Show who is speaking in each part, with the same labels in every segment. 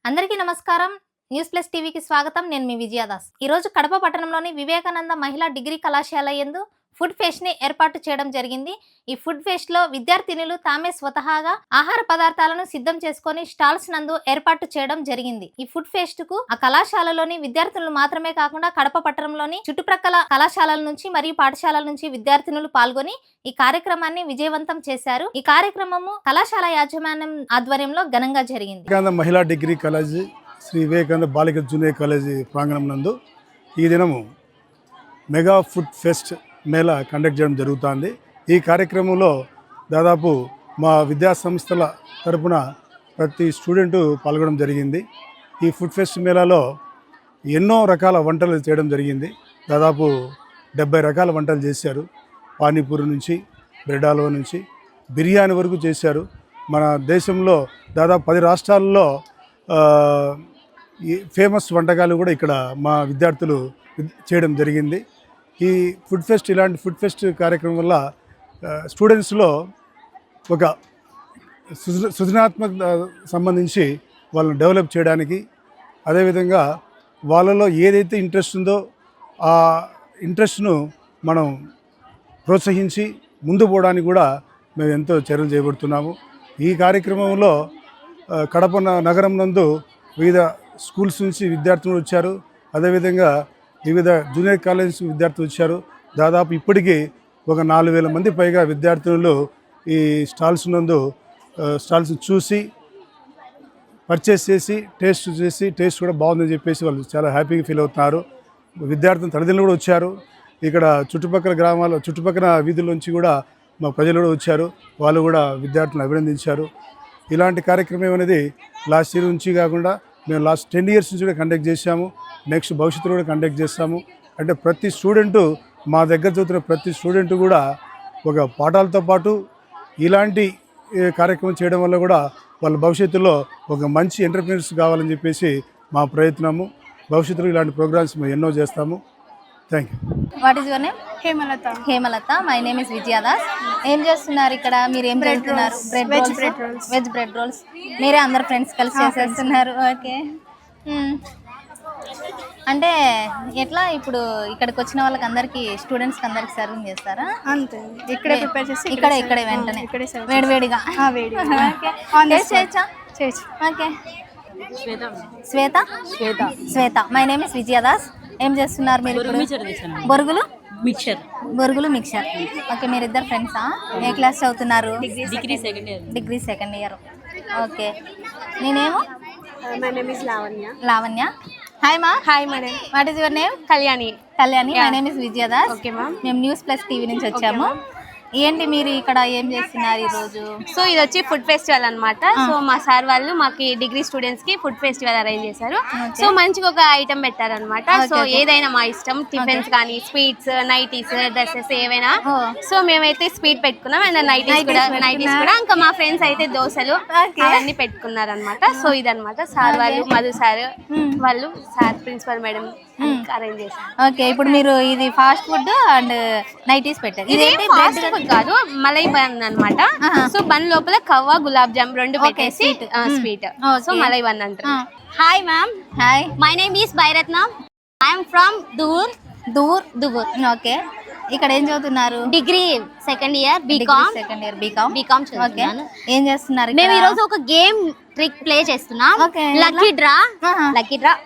Speaker 1: అందరికీ నమస్కారం. News plus టీవీకి స్వాగతం. నేను మీ విజయదాస్. ఈ రోజు కడప పట్టణంలోని వివేకానంద మహిళా డిగ్రీ కళాశాల యందు ఫుడ్ ఫెస్ట్ ని ఏర్పాటు చేయడం జరిగింది. ఈ ఫుడ్ ఫెస్ట్ లో విద్యార్థినులు తామే స్వతహాగా ఆహార పదార్థాలను సిద్ధం చేసుకొని స్టాల్స్ నందు ఏర్పాటు చేయడం జరిగింది. ఈ ఫుడ్ ఫెస్ట్ కు ఆ కళాశాలలోని విద్యార్థులు మాత్రమే కాకుండా కడప పట్టణంలోని చుట్టుప్రక్కల కళాశాలల నుంచి మరియు పాఠశాలల నుంచి విద్యార్థినులు పాల్గొని ఈ కార్యక్రమాన్ని విజయవంతం చేశారు. ఈ కార్యక్రమము కళాశాల యాజమాన్యం ఆధ్వర్యంలో ఘనంగా జరిగింది.
Speaker 2: మహిళా డిగ్రీ కాలేజీ శ్రీ వివేకానంద బాలిక జూనియర్ కాలేజీ ప్రాంగణం నందు ఈ దినము mega food fest Mela conduct చేయడం జరుగుతుంది. ఈ కార్యక్రమంలో దాదాపు మా విద్యా సంస్థల తరపున ప్రతి స్టూడెంటు పాల్గొనడం జరిగింది. ఈ ఫుడ్ ఫెస్ట్ మేళాలో ఎన్నో రకాల వంటలు చేయడం జరిగింది. దాదాపు 70 రకాల వంటలు చేశారు. పానీపూరి నుంచి బ్రెడ్ హల్వా నుంచి బిర్యానీ వరకు చేశారు. మన దేశంలో దాదాపు 10 రాష్ట్రాల్లో ఫేమస్ వంటకాలు కూడా ఇక్కడ మా విద్యార్థులు చేయడం జరిగింది. ఈ ఫుడ్ ఫెస్ట్ ఇలాంటి ఫుడ్ ఫెస్ట్ కార్యక్రమం వల్ల స్టూడెంట్స్లో ఒక సృజనాత్మక సంబంధించి వాళ్ళని డెవలప్ చేయడానికి, అదేవిధంగా వాళ్ళలో ఏదైతే ఇంట్రెస్ట్ ఉందో ఆ ఇంట్రెస్ట్ను మనం ప్రోత్సహించి ముందు పోవడానికి కూడా మేము ఎంతో చర్యలు చేపడుతున్నాము. ఈ కార్యక్రమంలో కడప నగరం నందు వివిధ స్కూల్స్ నుంచి విద్యార్థులు వచ్చారు. అదేవిధంగా వివిధ జూనియర్ కాలేజెస్ విద్యార్థులు వచ్చారు. దాదాపు ఇప్పటికీ ఒక 4000 మంది పైగా విద్యార్థులు ఈ స్టాల్స్ చూసి పర్చేస్ చేసి టేస్ట్ కూడా బాగుందని చెప్పేసి వాళ్ళు చాలా హ్యాపీగా ఫీల్ అవుతున్నారు. విద్యార్థులు తల్లిదండ్రులు కూడా వచ్చారు. ఇక్కడ చుట్టుపక్కల వీధుల నుంచి కూడా మా ప్రజలు కూడా వచ్చారు. వాళ్ళు కూడా విద్యార్థులను అభినందించారు. ఇలాంటి కార్యక్రమం అనేది లాస్ట్ ఇయర్ నుంచి కాకుండా మేము లాస్ట్ 10 years నుంచి కూడా కండక్ట్ చేశాము. నెక్స్ట్ భవిష్యత్తులో కూడా కండక్ట్ చేస్తాము. అంటే ప్రతి స్టూడెంటు మా దగ్గర చదువుతున్న ప్రతి స్టూడెంటు కూడా ఒక పాఠాలతో పాటు ఇలాంటి కార్యక్రమం చేయడం వల్ల కూడా వాళ్ళ భవిష్యత్తులో ఒక మంచి ఎంటర్‌ప్రెన్యూర్స్ కావాలని చెప్పేసి మా ప్రయత్నము. భవిష్యత్తులో ఇలాంటి ప్రోగ్రామ్స్ మేము ఎన్నో చేస్తాము. Thank you.
Speaker 1: What is your name?
Speaker 3: Hemalatha.
Speaker 1: My name is Vijayadas. ఏం చేస్తున్నారు ఇక్కడ? మీరు ఏం చేస్తున్నారు? Veg bread roles. మీరే అందరు ఫ్రెండ్స్ కలిసి చేసేస్తున్నారు. ఓకే. అంటే ఎట్లా ఇప్పుడు ఇక్కడికి వచ్చిన వాళ్ళకి అందరికి స్టూడెంట్స్కి అందరికి సర్వింగ్ చేస్తారా?
Speaker 3: అంతే, ఇక్కడే ప్రిపేర్ చేసి
Speaker 1: ఇక్కడే వెంటనే వేడివేడిగా చేయొచ్చా?
Speaker 3: చేయొచ్చు.
Speaker 1: Okay. Shweta. My name is Vijayadas. ఏం చేస్తున్నారు మీరు? బొరుగులు మిక్చర్. ఓకే. మీరిద్దరు ఫ్రెండ్సా? ఏ క్లాస్ చదువుతున్నారు? Degree second year. ఓకే. నేనేమో లావణ్య. హాయ్ మా.
Speaker 3: Hi madam.
Speaker 1: What is your name?
Speaker 3: Kalyani.
Speaker 1: My name is Vijayadas.
Speaker 3: Okay ma'am.
Speaker 1: మేము న్యూస్ ప్లస్ టీవీ నుంచి వచ్చాము. ఏంటి మీరు ఇక్కడ ఏం చేస్తున్నారు ఈరోజు?
Speaker 3: సో ఇది వచ్చి ఫుడ్ ఫెస్టివల్ అన్నమాట. సో మా సార్ వాళ్ళు మాకు డిగ్రీ స్టూడెంట్స్ కి ఫుడ్ ఫెస్టివల్ అరేంజ్ చేశారు. సో మంచిగా ఒక ఐటమ్ పెట్టారనమాట. సో ఏదైనా మా ఇష్టం, టిఫిన్స్ కానీ, స్వీట్స్, నైటీస్, డ్రెస్సెస్ ఏవైనా. సో మేమైతే స్వీట్ పెట్టుకున్నాం. అండ్ నైటీస్ కూడా ఇంకా మా ఫ్రెండ్స్ అయితే దోశలు అవన్నీ పెట్టుకున్నారు అనమాట. సో ఇదనమాట సార్ వాళ్ళు, మధు సార్ వాళ్ళు, సార్ ప్రిన్సిపల్ మేడం అరేంజ్ చేశారు.
Speaker 1: ఓకే. ఇప్పుడు మీరు ఇది ఫాస్ట్ ఫుడ్ అండ్ నైటీస్ పెట్టారు.
Speaker 3: ఇదేంటి ఫాస్ట్ ఫుడ్ కాదు, మలై బన్ అన్నమాట. సో బన్ లోపల కవ్వ, గులాబ్ జామ్ రెండు పెట్టేసి స్వీట్. సో మలై బన్ అంటారు.
Speaker 4: Hi ma'am.
Speaker 1: Hi.
Speaker 4: My name is Bairatna. I'm from Duvvur.
Speaker 1: Okay. ఇక్కడ ఏం చదువుతున్నారు?
Speaker 4: డిగ్రీ సెకండ్ ఇయర్ బీకామ్
Speaker 1: చదువుతున్నాను. ఏం చేస్తున్నారు?
Speaker 4: మేము ఈ రోజు ఒక గేమ్ ట్రిక్ ప్లే చేస్తున్నాం. Lucky draw.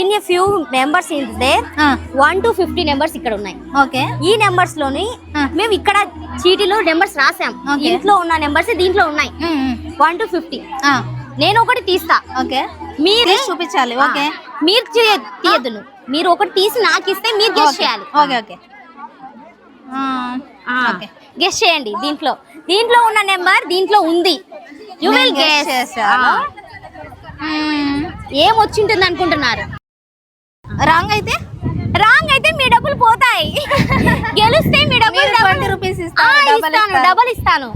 Speaker 4: In a few numbers is there. 1 to 50 numbers ఇక్కడ ఉన్నాయి.
Speaker 1: ఓకే.
Speaker 4: ఈ నెంబర్స్ లోని మేము ఇక్కడ చీటీలో నెంబర్స్ రాసాం. ఇంట్లో ఉన్న నెంబర్స్ దీంట్లో ఉన్నాయి. 1 to 50. నేను ఒకటి తీస్తా.
Speaker 1: ఓకే.
Speaker 4: మీరు
Speaker 1: చూపించాలి. ఓకే.
Speaker 4: మీరు తీయద్దు. మీరు ఒకటి తీసి నాకు ఇస్తే మీరు గెస్ చేయాలి.
Speaker 1: ఓకే.
Speaker 4: గెస్ చేయండి. దీంట్లో ఉన్న నెంబర్ దీంట్లో ఉంది. You will guess. ఏం వచ్చింటుంది అనుకుంటున్నారు?
Speaker 1: రాంగ్ అయితే
Speaker 4: మీ డబ్బులు పోతాయి. గెలిస్తే మీ డబ్బులు
Speaker 1: 20 రూపీస్ ఇస్తాను.
Speaker 4: డబల్ ఇస్తాను.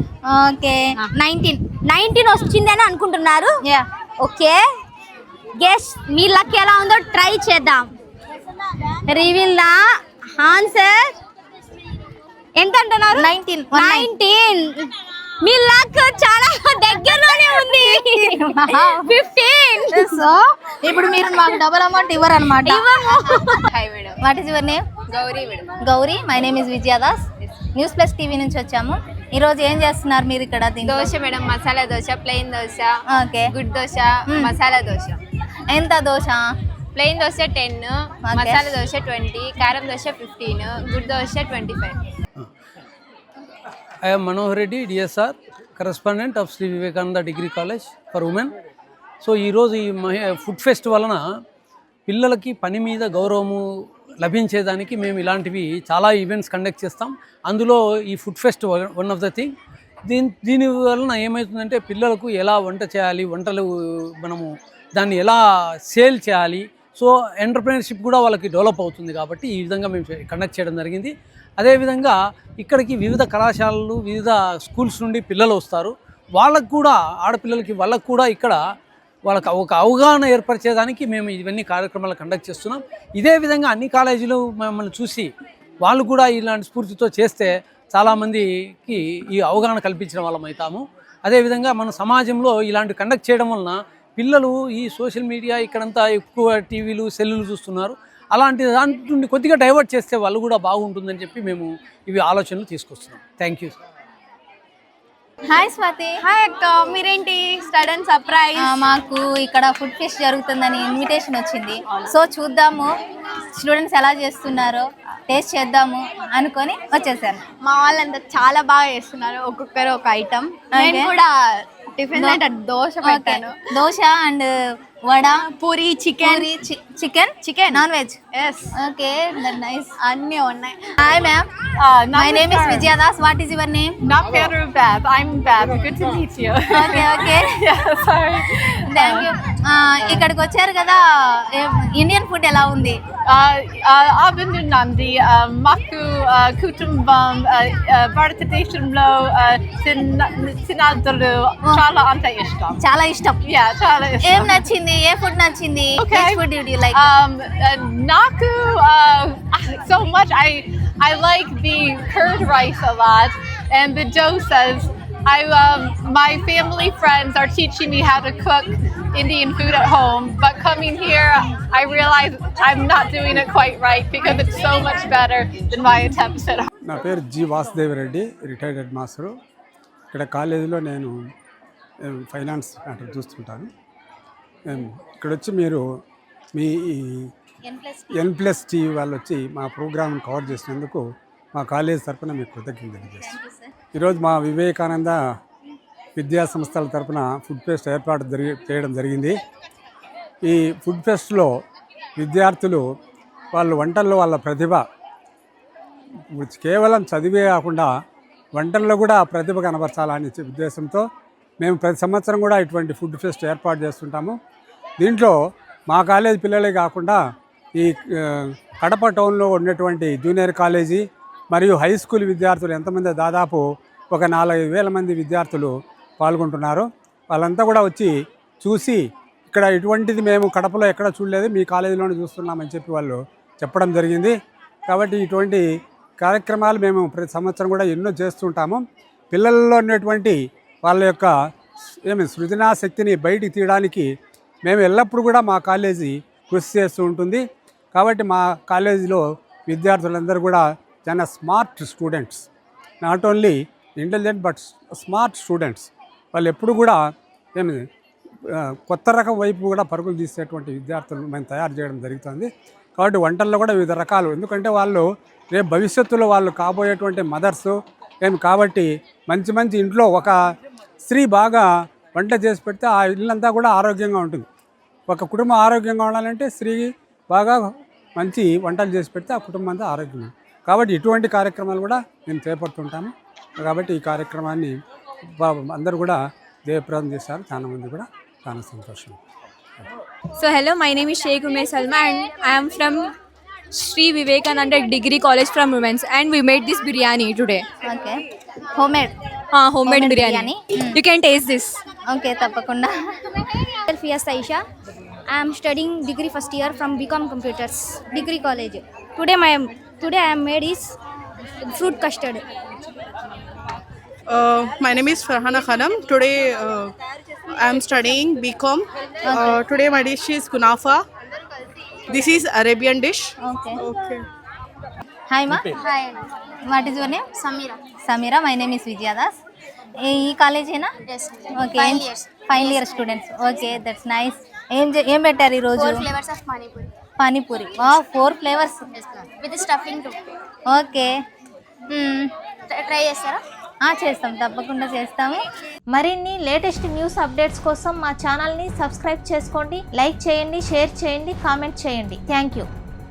Speaker 1: ఓకే.
Speaker 4: 19 వచ్చింది అని అనుకుంటున్నారు. ఓకే. గెస్ మీ లక్ ఎలా ఉందో ట్రై చేద్దాం. Reveal the answer. ఎంత అంటున్నారు? 19. మీ లక్ చాలా దగ్గరలోనే ఉంది. 15.
Speaker 1: సో ఇప్పుడు మీరు మాకు డబుల్ అమౌంట్ ఇవ్వరు అనమాట.
Speaker 3: Hi madam.
Speaker 1: What is your name?
Speaker 3: Gauri madam.
Speaker 1: Gauri. My name is Vijayadas. News plus TV నుంచి వచ్చాము. ఈ రోజు ఏం చేస్తున్నారు మీరు ఇక్కడ?
Speaker 3: Dosa madam, masala dosa, plain dosa,
Speaker 1: okay,
Speaker 3: good dosa, masala dosa.
Speaker 1: ఎంత దోశ?
Speaker 3: ప్లెయిన్ దోశ 10, మసాలా దోశ 20, కారం dosa 15, good dosa 25.
Speaker 5: I am Manohar Reddy, DSR, correspondent of Sri Vivekananda Degree College for Women. So ఈరోజు ఈ ఫుడ్ ఫెస్ట్ వలన పిల్లలకి పని మీద గౌరవము లభించేదానికి మేము ఇలాంటివి చాలా ఈవెంట్స్ కండక్ట్ చేస్తాం. అందులో ఈ food fest one of the thing. దీని వలన ఏమవుతుందంటే పిల్లలకు ఎలా వంట చేయాలి, వంటలు మనము దాన్ని ఎలా సేల్ చేయాలి, సో ఎంటర్ప్రెన్యూర్షిప్ కూడా వాళ్ళకి డెవలప్ అవుతుంది. కాబట్టి ఈ విధంగా మేము కండక్ట్ చేయడం జరిగింది. అదేవిధంగా ఇక్కడికి వివిధ కళాశాలలు, వివిధ స్కూల్స్ నుండి పిల్లలు వస్తారు. వాళ్ళకు కూడా, ఆడపిల్లలకి వాళ్ళకు కూడా ఇక్కడ వాళ్ళకి ఒక అవగాహన ఏర్పరిచేదానికి మేము ఇవన్నీ కార్యక్రమాలు కండక్ట్ చేస్తున్నాం. ఇదే విధంగా అన్ని కాలేజీలు మమ్మల్ని చూసి వాళ్ళు కూడా ఇలాంటి స్ఫూర్తితో చేస్తే చాలామందికి ఈ అవగాహన కల్పించిన వాళ్ళం అవుతాము. అదేవిధంగా మన సమాజంలో ఇలాంటి కండక్ట్ చేయడం వలన పిల్లలు ఈ సోషల్ మీడియా ఇక్కడంతా ఎక్కువ టీవీలు, సెల్లులు చూస్తున్నారు. అలాంటి దాని నుండి కొద్దిగా డైవర్ట్ చేస్తే వాళ్ళు కూడా బాగుంటుందని చెప్పి మేము ఇవి ఆలోచనలు తీసుకొస్తున్నాం. Thank you.
Speaker 1: Hi Swathi.
Speaker 3: Hi అక్క, మీరేంటి సడన్ సర్ప్రైజ్?
Speaker 1: మాకు ఇక్కడ ఫుడ్ ఫెస్ట్ జరుగుతుందని ఇన్విటేషన్ వచ్చింది. సో చూద్దాము స్టూడెంట్స్ ఎలా చేస్తున్నారో, టేస్ట్ చేద్దాము అనుకొని వచ్చేసాను.
Speaker 3: మా వాళ్ళంతా చాలా బాగా చేస్తున్నారు, ఒక్కొక్కరు ఒక ఐటమ్. నేను కూడా టిఫిన్ సెంటర్ దోశ పెట్టాను.
Speaker 1: Dosa and vada,
Speaker 3: puri, chicken
Speaker 1: non veg.
Speaker 3: Yes.
Speaker 1: Okay, that nice.
Speaker 3: అన్నీ ఉన్నాయి.
Speaker 1: Hi ma'am, my name is Vijayadas. What is your name?
Speaker 6: నా పేరు Bab. I'm Bab. Good to meet you.
Speaker 1: Okay okay,
Speaker 6: Sorry.
Speaker 1: Thank you. ఇక్కడికి వచ్చారు కదా, Indian food ఎలా ఉంది?
Speaker 6: అభినంది మాకు కుటుంబం భారతదేశంలో తినదులు చాలా అంత ఇష్టం.
Speaker 1: చాలా ఇష్టం.
Speaker 6: చాలా
Speaker 1: ఏం
Speaker 6: ఇష్టం.
Speaker 1: నచ్చింది? ఏ ఫుడ్ నచ్చింది?
Speaker 6: Okay.
Speaker 1: Which food did you like?
Speaker 6: నాకు so much. I like the curd rice a lot and the dosas. My family friends are teaching me how to cook Indian food at home, but coming here I realize I'm not doing it quite right because it's so much better than my attempts at home.
Speaker 2: నా పేరు G Vasudeva Reddy, retired head master. ఇక్కడ కాలేజీలో నేను finance matter చూస్తుంటాను. ఇక్కడ వచ్చి మీరు మీ N+T వాళ్ళు వచ్చి మా ప్రోగ్రామ్ని కవర్ చేసినందుకు మా కాలేజ్ తరఫున మీకు కృతజ్ఞతలు తెలియజేస్తాను. ఈరోజు మా వివేకానంద విద్యా సంస్థల తరఫున ఫుడ్ ఫెస్ట్ ఏర్పాటు చేయడం జరిగింది. ఈ ఫుడ్ ఫెస్ట్లో విద్యార్థులు వాళ్ళ వంటల్లో వాళ్ళ ప్రతిభ, కేవలం చదివే కాకుండా వంటల్లో కూడా ప్రతిభ కనబరచాలనే ఉద్దేశంతో మేము ప్రతి సంవత్సరం కూడా ఇటువంటి ఫుడ్ ఫెస్ట్ ఏర్పాటు చేస్తుంటాము. దీంట్లో మా కాలేజీ పిల్లలే కాకుండా ఈ కడప టౌన్లో ఉన్నటువంటి జూనియర్ కాలేజీ మరియు హై స్కూల్ విద్యార్థులు ఎంతమంది, దాదాపు ఒక 4,000 మంది విద్యార్థులు పాల్గొంటున్నారు. వాళ్ళంతా కూడా వచ్చి చూసి ఇక్కడ ఇటువంటిది మేము కడపలో ఎక్కడ చూడలేదు, మీ కాలేజీలోనే చూస్తున్నామని చెప్పి వాళ్ళు చెప్పడం జరిగింది. కాబట్టి ఇటువంటి కార్యక్రమాలు మేము ప్రతి సంవత్సరం కూడా ఎన్నో చేస్తుంటాము. పిల్లల్లో ఉన్నటువంటి వాళ్ళ యొక్క సృజనా శక్తిని బయటికి తీయడానికి మేము ఎల్లప్పుడూ కూడా మా కాలేజీ కృషి చేస్తూ ఉంటుంది. కాబట్టి మా కాలేజీలో విద్యార్థులందరూ కూడా చాలా smart students, not only intelligent but smart students. వాళ్ళు ఎప్పుడు కూడా కొత్త రకం వైపు కూడా పరుగులు తీసేటువంటి విద్యార్థులు మేము తయారు చేయడం జరుగుతుంది. కాబట్టి వంటల్లో కూడా వివిధ రకాలు, ఎందుకంటే వాళ్ళు రేపు భవిష్యత్తులో వాళ్ళు కాబోయేటువంటి మదర్సు కాబట్టి మంచి మంచి ఇంట్లో ఒక స్త్రీ బాగా వంట చేసి పెడితే ఆ ఇల్లంతా కూడా ఆరోగ్యంగా ఉంటుంది. ఒక కుటుంబం ఆరోగ్యంగా ఉండాలంటే స్త్రీ బాగా మంచి వంటలు చేసి పెడితే ఆ కుటుంబం అంతా ఆరోగ్యంగా. కాబట్టి ఇటువంటి కార్యక్రమాలు కూడా మేము చేపడుతుంటాము. కాబట్టి ఈ కార్యక్రమాన్ని అందరూ కూడా జయప్రదం చేశారు. చాలామంది కూడా చాలా సంతోషం.
Speaker 7: So hello, my name is Sheikh Ume Salma and I am from Sri Vivekananda Degree College from Women's, and we made this biryani today.
Speaker 1: Okay, homemade
Speaker 7: Homemade biryani. You can taste this.
Speaker 1: Okay, తప్పకుండా.
Speaker 4: Fias Aisha. I am studying degree first year from BCom Computers Degree College. Today I am made is fruit custard.
Speaker 8: My name is Farhana Khanam. Today I am studying BCom. Today my dish is kunafa. This is Arabian dish. Okay.
Speaker 1: Hi మా
Speaker 4: Hi,
Speaker 1: what is your name?
Speaker 4: Samira.
Speaker 1: Sameera. My name is Vijayadas. ఈ కాలేజేనా?
Speaker 4: Yes.
Speaker 1: Okay.
Speaker 4: 5 years.
Speaker 1: Final year students. Okay, that's nice. ఏం పెట్టారు ఈరోజు?
Speaker 4: 4 flavors of Manipuri.
Speaker 1: Panipuri. 4 flavours.
Speaker 4: With stuffing too.
Speaker 1: Okay.
Speaker 4: Try చేస్తారా?
Speaker 1: చేస్తాం, తప్పకుండా చేస్తాము. మరిన్ని లేటెస్ట్ న్యూస్ అప్డేట్స్ కోసం మా ఛానల్ని సబ్స్క్రైబ్ చేసుకోండి, లైక్ చేయండి, షేర్ చేయండి, కామెంట్ చేయండి. Thank you.